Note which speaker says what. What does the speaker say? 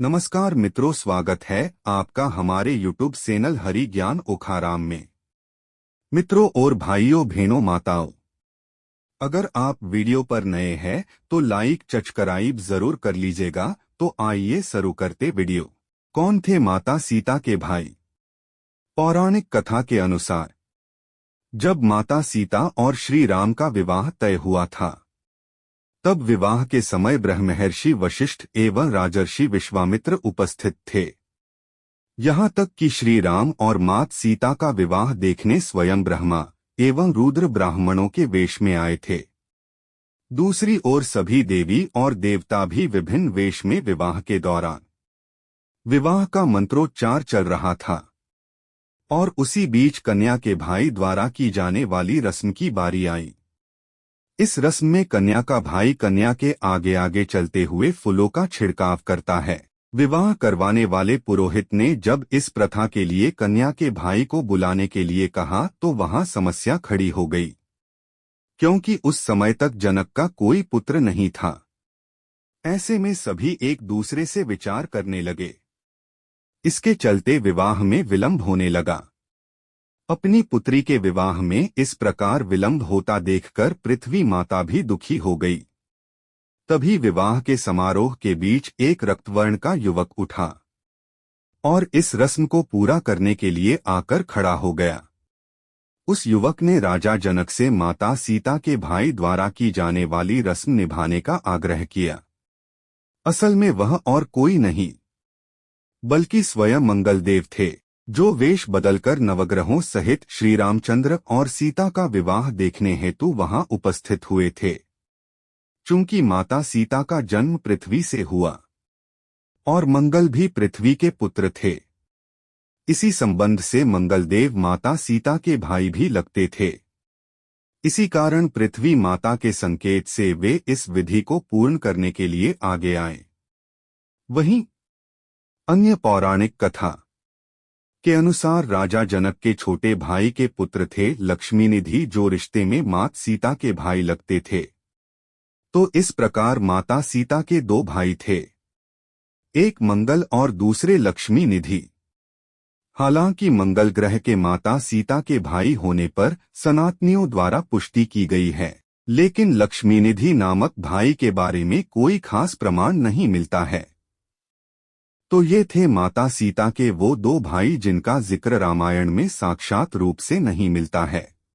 Speaker 1: नमस्कार मित्रों, स्वागत है आपका हमारे YouTube चैनल हरि ज्ञान ओखाराम में। मित्रों और भाइयों बहनों माताओं, अगर आप वीडियो पर नए हैं तो लाइक सब्सक्राइब जरूर कर लीजिएगा। तो आइए शुरू करते वीडियो। कौन थे माता सीता के भाई? पौराणिक कथा के अनुसार जब माता सीता और श्री राम का विवाह तय हुआ था, तब विवाह के समय ब्रह्मर्षि वशिष्ठ एवं राजर्षि विश्वामित्र उपस्थित थे। यहाँ तक कि श्री राम और मात सीता का विवाह देखने स्वयं ब्रह्मा एवं रुद्र ब्राह्मणों के वेश में आए थे। दूसरी ओर सभी देवी और देवता भी विभिन्न वेश में विवाह के दौरान विवाह का मंत्रोच्चार चल रहा था। और उसी बीच कन्या के भाई द्वारा की जाने वाली रस्म की बारी आई। इस रस्म में कन्या का भाई कन्या के आगे आगे चलते हुए फूलों का छिड़काव करता है। विवाह करवाने वाले पुरोहित ने जब इस प्रथा के लिए कन्या के भाई को बुलाने के लिए कहा तो वहां समस्या खड़ी हो गई, क्योंकि उस समय तक जनक का कोई पुत्र नहीं था। ऐसे में सभी एक दूसरे से विचार करने लगे। इसके चलते विवाह में विलंब होने लगा। अपनी पुत्री के विवाह में इस प्रकार विलंब होता देखकर पृथ्वी माता भी दुखी हो गई। तभी विवाह के समारोह के बीच एक रक्तवर्ण का युवक उठा और इस रस्म को पूरा करने के लिए आकर खड़ा हो गया। उस युवक ने राजा जनक से माता सीता के भाई द्वारा की जाने वाली रस्म निभाने का आग्रह किया। असल में वह और कोई नहीं बल्कि स्वयं मंगलदेव थे, जो वेश बदलकर नवग्रहों सहित श्री रामचंद्र और सीता का विवाह देखने हेतु वहां उपस्थित हुए थे। चूंकि माता सीता का जन्म पृथ्वी से हुआ और मंगल भी पृथ्वी के पुत्र थे, इसी संबंध से मंगलदेव माता सीता के भाई भी लगते थे। इसी कारण पृथ्वी माता के संकेत से वे इस विधि को पूर्ण करने के लिए आगे आए। वहीं अन्य पौराणिक कथा के अनुसार राजा जनक के छोटे भाई के पुत्र थे लक्ष्मीनिधि, जो रिश्ते में मात सीता के भाई लगते थे। तो इस प्रकार माता सीता के दो भाई थे, एक मंगल और दूसरे लक्ष्मीनिधि। हालांकि मंगल ग्रह के माता सीता के भाई होने पर सनातनियों द्वारा पुष्टि की गई है, लेकिन लक्ष्मीनिधि नामक भाई के बारे में कोई खास प्रमाण नहीं मिलता है। तो ये थे माता सीता के वो दो भाई जिनका जिक्र रामायण में साक्षात रूप से नहीं मिलता है।